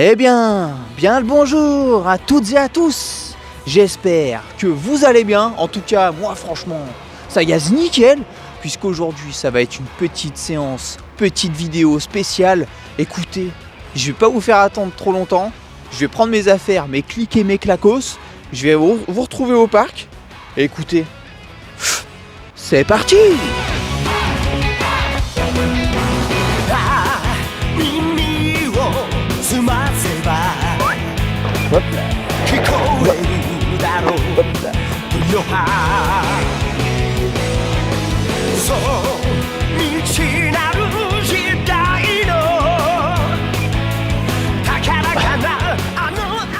Eh bien le bonjour à toutes et à tous. J'espère que vous allez bien. En tout cas, moi franchement, ça gaz nickel. Puisqu'aujourd'hui, ça va être une petite séance, petite vidéo spéciale. Écoutez, je vais pas vous faire attendre trop longtemps. Je vais prendre mes affaires, mes clics et mes clacos. Je vais vous retrouver au parc. Et écoutez, c'est parti! Hop là. Hop là.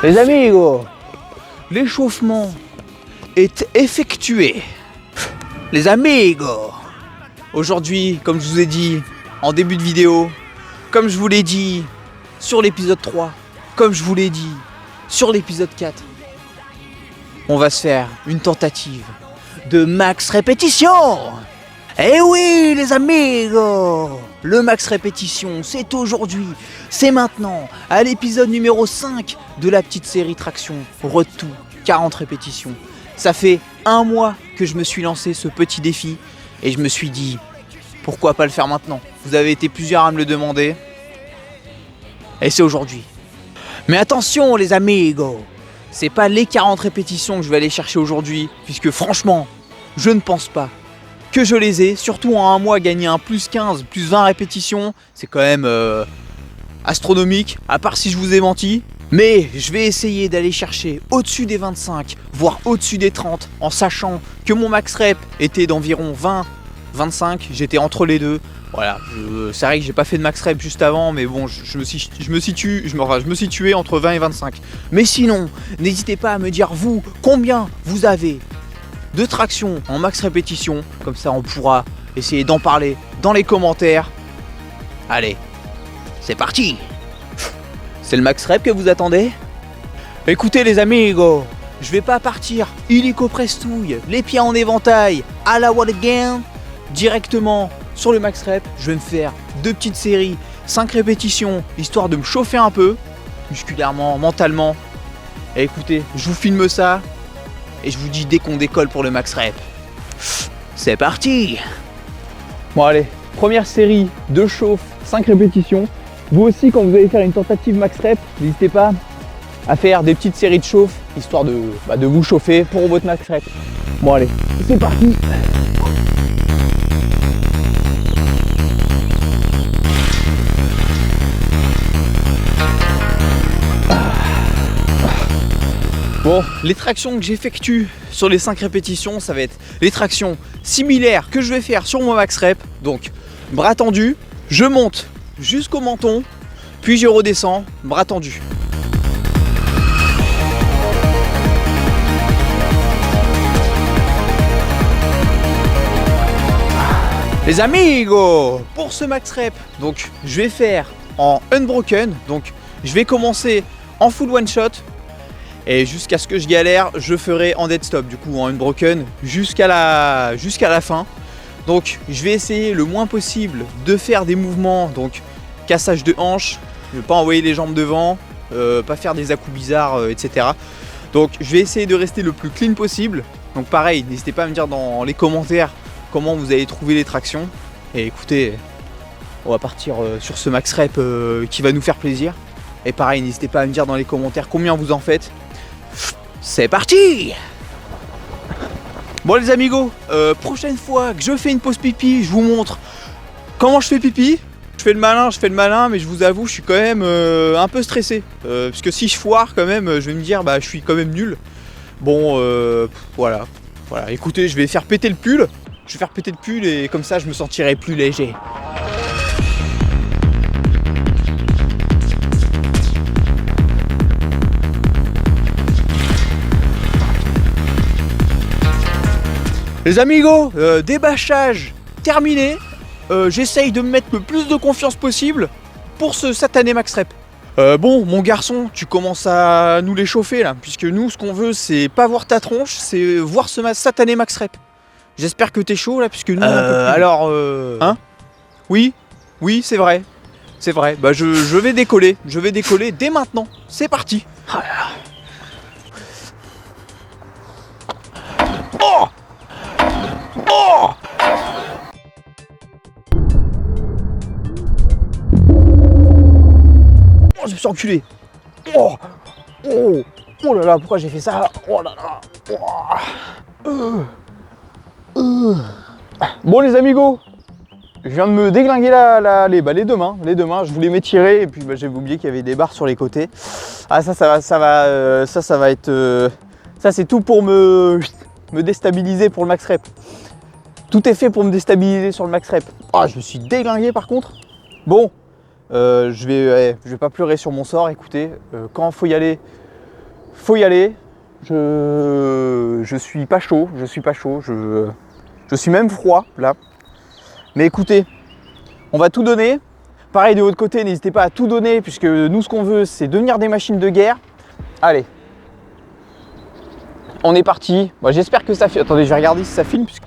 Les amigos, l'échauffement est effectué. Les amigos, aujourd'hui, comme je vous ai dit en début de vidéo, comme je vous l'ai dit sur l'épisode 3, comme je vous l'ai dit sur l'épisode 4, on va se faire une tentative de max répétition. Eh oui les amigos, le max répétition c'est aujourd'hui, c'est maintenant, à l'épisode numéro 5 de la petite série Traction Road to 40 répétitions. Ça fait un mois que je me suis lancé ce petit défi et je me suis dit pourquoi pas le faire maintenant. Vous avez été plusieurs à me le demander et c'est aujourd'hui. Mais attention les amigos, c'est pas les 40 répétitions que je vais aller chercher aujourd'hui, puisque franchement, je ne pense pas que je les ai. Surtout en un mois, gagner un plus 15, plus 20 répétitions, c'est quand même astronomique, à part si je vous ai menti. Mais je vais essayer d'aller chercher au-dessus des 25, voire au-dessus des 30, en sachant que mon max rep était d'environ 20, 25, j'étais entre les deux. Voilà, c'est vrai que j'ai pas fait de max rep juste avant, mais bon, je me situais entre 20 et 25. Mais sinon, n'hésitez pas à me dire vous, combien vous avez de traction en max répétition, comme ça on pourra essayer d'en parler dans les commentaires. Allez, c'est parti. C'est le max rep que vous attendez? Écoutez les amigos, je vais pas partir illico prestouille, les pieds en éventail, à la what again, directement sur le max rep. Je vais me faire 2 petites séries, 5 répétitions, histoire de me chauffer un peu, musculairement, mentalement. Et écoutez, je vous filme ça, et je vous dis dès qu'on décolle pour le max rep. C'est parti. Bon allez, première série de chauffe, 5 répétitions. Vous aussi, quand vous allez faire une tentative max rep, n'hésitez pas à faire des petites séries de chauffe, histoire de vous chauffer pour votre max rep. Bon allez, c'est parti. Bon, les tractions que j'effectue sur les 5 répétitions, ça va être les tractions similaires que je vais faire sur mon max rep. Donc, bras tendus, je monte jusqu'au menton, puis je redescends, bras tendus. Les amigos, pour ce max rep, donc je vais faire en unbroken, donc je vais commencer en full one shot. Et jusqu'à ce que je galère, je ferai en dead stop, du coup en unbroken, jusqu'à la fin. Donc je vais essayer le moins possible de faire des mouvements, donc cassage de hanche, ne pas envoyer les jambes devant, pas faire des à-coups bizarres, etc. Donc je vais essayer de rester le plus clean possible. Donc pareil, n'hésitez pas à me dire dans les commentaires comment vous allez trouver les tractions. Et écoutez, on va partir sur ce max rep qui va nous faire plaisir. Et pareil, n'hésitez pas à me dire dans les commentaires combien vous en faites. C'est parti. Bon les amigos, prochaine fois que je fais une pause pipi, je vous montre comment je fais pipi. Je fais le malin, mais je vous avoue, je suis quand même un peu stressé. Parce que si je foire quand même, je vais me dire, je suis quand même nul. Bon, voilà. Écoutez, je vais faire péter le pull. Je vais faire péter le pull et comme ça, je me sentirai plus léger. Les amigos, débâchage terminé. J'essaye de me mettre le plus de confiance possible pour ce satané max rep. Bon, mon garçon, tu commences à nous les chauffer là, puisque nous, ce qu'on veut, c'est pas voir ta tronche, c'est voir ce satané max rep. J'espère que t'es chaud là, puisque nous, on peut plus. Alors, hein? Oui, c'est vrai. c'est vrai. Bah je vais décoller. Je vais décoller dès maintenant. C'est parti. Ah là là. Oh oh oh, je me suis enculé. Oh oh oh là là, pourquoi j'ai fait ça? Oh là là. Oh. Bon les amigos, je viens de me déglinguer les deux mains. Je voulais m'étirer et puis bah, j'avais oublié qu'il y avait des barres sur les côtés. Ah ça va être... ça c'est tout pour me déstabiliser pour le max rep. Tout est fait pour me déstabiliser sur le max rep. Ah, je me suis déglingué par contre. Bon, je vais pas pleurer sur mon sort. Écoutez, quand faut y aller, faut y aller. Je suis pas chaud, je suis même froid là. Mais écoutez, on va tout donner. Pareil de votre côté, n'hésitez pas à tout donner puisque nous ce qu'on veut c'est devenir des machines de guerre. Allez, on est parti. Bon, j'espère que ça filme. Attendez, je vais regarder si ça filme puisque...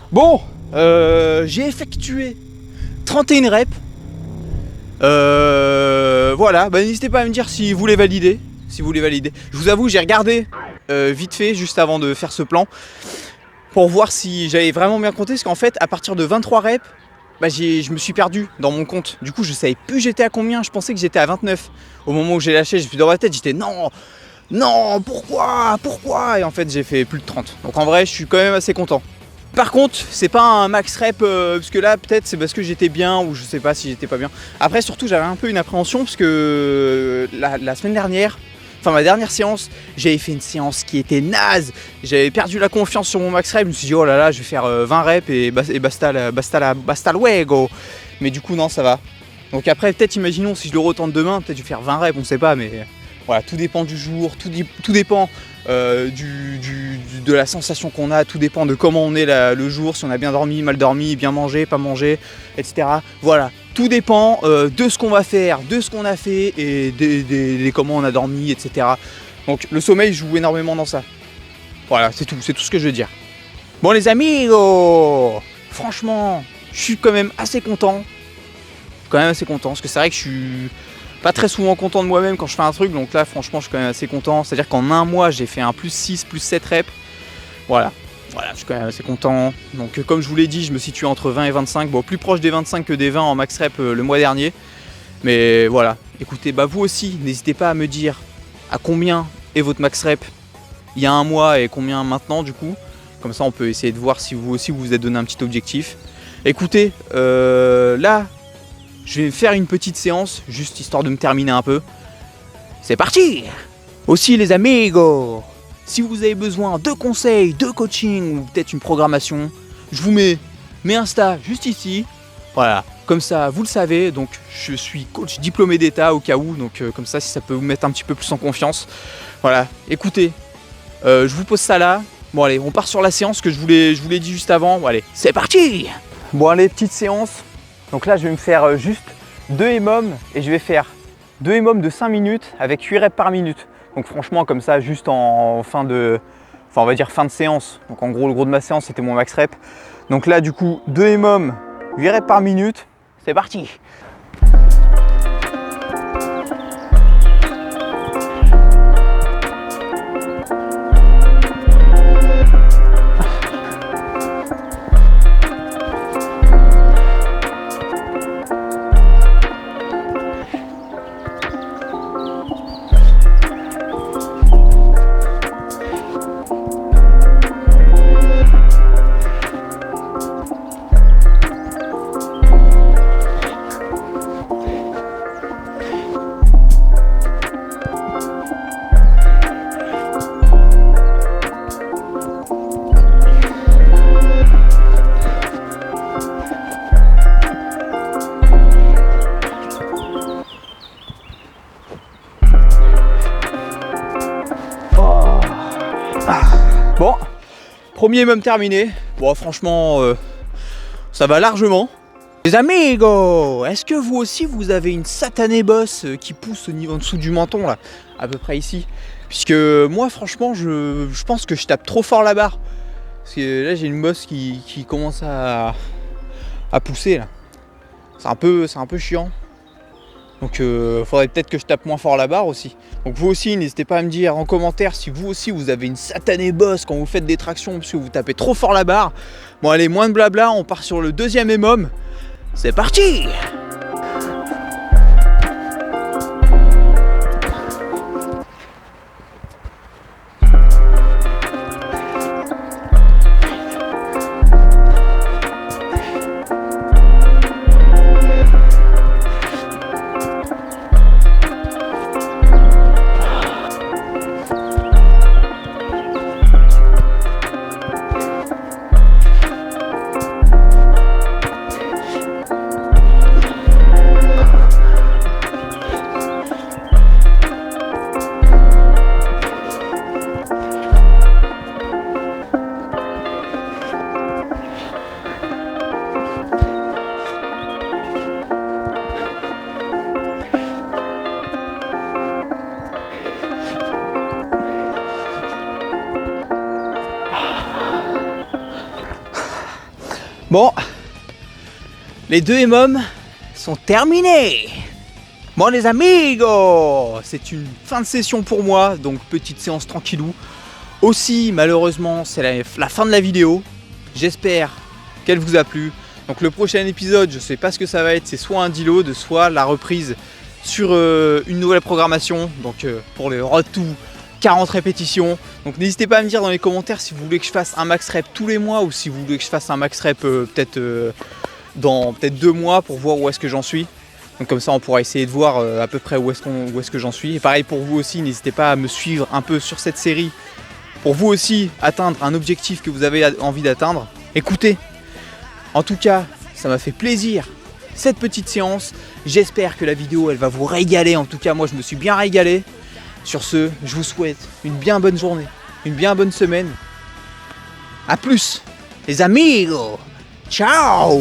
Bon, j'ai effectué 31 reps. Voilà, bah, n'hésitez pas à me dire si vous voulez valider. Je vous avoue, j'ai regardé vite fait juste avant de faire ce plan pour voir si j'avais vraiment bien compté. Parce qu'en fait, à partir de 23 reps, bah, je me suis perdu dans mon compte. Du coup, je savais plus j'étais à combien. Je pensais que j'étais à 29. Au moment où j'ai lâché, j'ai plus dans ma tête, j'étais non, pourquoi? Et en fait, j'ai fait plus de 30. Donc en vrai, je suis quand même assez content. Par contre, c'est pas un max rep, parce que là, peut-être c'est parce que j'étais bien ou je sais pas si j'étais pas bien. Après, surtout, j'avais un peu une appréhension parce que la semaine dernière, enfin ma dernière séance, j'avais fait une séance qui était naze. J'avais perdu la confiance sur mon max rep. Je me suis dit, oh là là, je vais faire 20 reps et basta luego. Mais du coup, non, ça va. Donc après, peut-être, imaginons, si je le retente demain, peut-être je vais faire 20 reps, on sait pas, mais voilà, tout dépend du jour, tout dépend de la sensation qu'on a, tout dépend de comment on est le jour, si on a bien dormi, mal dormi, bien mangé, pas mangé, etc. Voilà, tout dépend de ce qu'on va faire, de ce qu'on a fait et de comment on a dormi, etc. Donc le sommeil joue énormément dans ça. Voilà, c'est tout ce que je veux dire. Bon les amis, franchement, je suis quand même assez content. Parce que c'est vrai que je suis pas très souvent content de moi-même quand je fais un truc, donc là franchement je suis quand même assez content. C'est à dire qu'en un mois j'ai fait un plus 6, plus 7 reps. Voilà, je suis quand même assez content. Donc comme je vous l'ai dit, je me situe entre 20 et 25, bon plus proche des 25 que des 20 en max rep le mois dernier. Mais voilà, écoutez, bah vous aussi, n'hésitez pas à me dire à combien est votre max rep il y a un mois et combien maintenant du coup. Comme ça on peut essayer de voir si vous aussi vous vous êtes donné un petit objectif. Écoutez, là je vais faire une petite séance, juste histoire de me terminer un peu. C'est parti! Aussi les amigos, si vous avez besoin de conseils, de coaching ou peut-être une programmation, je vous mets mes Insta juste ici. Voilà, comme ça vous le savez, donc je suis coach diplômé d'État au cas où, donc comme ça si ça peut vous mettre un petit peu plus en confiance. Voilà, écoutez, je vous pose ça là. Bon allez, on part sur la séance que je vous l'ai dit juste avant. Bon allez, c'est parti! Bon allez, petite séance. Donc là, je vais me faire juste 2 EMOM et je vais faire 2 EMOM de 5 minutes avec 8 reps par minute. Donc franchement, comme ça, juste en fin de séance. Donc en gros, le gros de ma séance, c'était mon max rep. Donc là, du coup, 2 EMOM, 8 reps par minute. C'est parti! Premier même terminé. Bon, franchement, ça va largement. Les amigos, est-ce que vous aussi vous avez une satanée bosse qui pousse au niveau en dessous du menton là, à peu près ici? Puisque moi franchement je pense que je tape trop fort la barre. Parce que là j'ai une bosse qui commence à pousser là. C'est un peu chiant. Donc faudrait peut-être que je tape moins fort la barre aussi. Donc vous aussi n'hésitez pas à me dire en commentaire si vous aussi vous avez une satanée bosse quand vous faites des tractions parce que vous tapez trop fort la barre. Bon allez, moins de blabla, on part sur le deuxième émum. C'est parti! Bon, les deux émums sont terminés. Bon les amigos, c'est une fin de session pour moi, donc petite séance tranquillou. Aussi, malheureusement, c'est la fin de la vidéo. J'espère qu'elle vous a plu. Donc le prochain épisode, je sais pas ce que ça va être, c'est soit un deload, soit la reprise sur une nouvelle programmation. Donc pour le road to 40 répétitions. Donc n'hésitez pas à me dire dans les commentaires si vous voulez que je fasse un max rep tous les mois ou si vous voulez que je fasse un max rep dans peut-être 2 mois pour voir où est-ce que j'en suis. Donc comme ça on pourra essayer de voir à peu près où est-ce que j'en suis. Et pareil pour vous aussi, n'hésitez pas à me suivre un peu sur cette série pour vous aussi atteindre un objectif que vous avez envie d'atteindre. Écoutez, en tout cas ça m'a fait plaisir cette petite séance. J'espère que la vidéo elle va vous régaler. En tout cas moi je me suis bien régalé. Sur ce, je vous souhaite une bien bonne journée, une bien bonne semaine. A plus, les amigos. Ciao.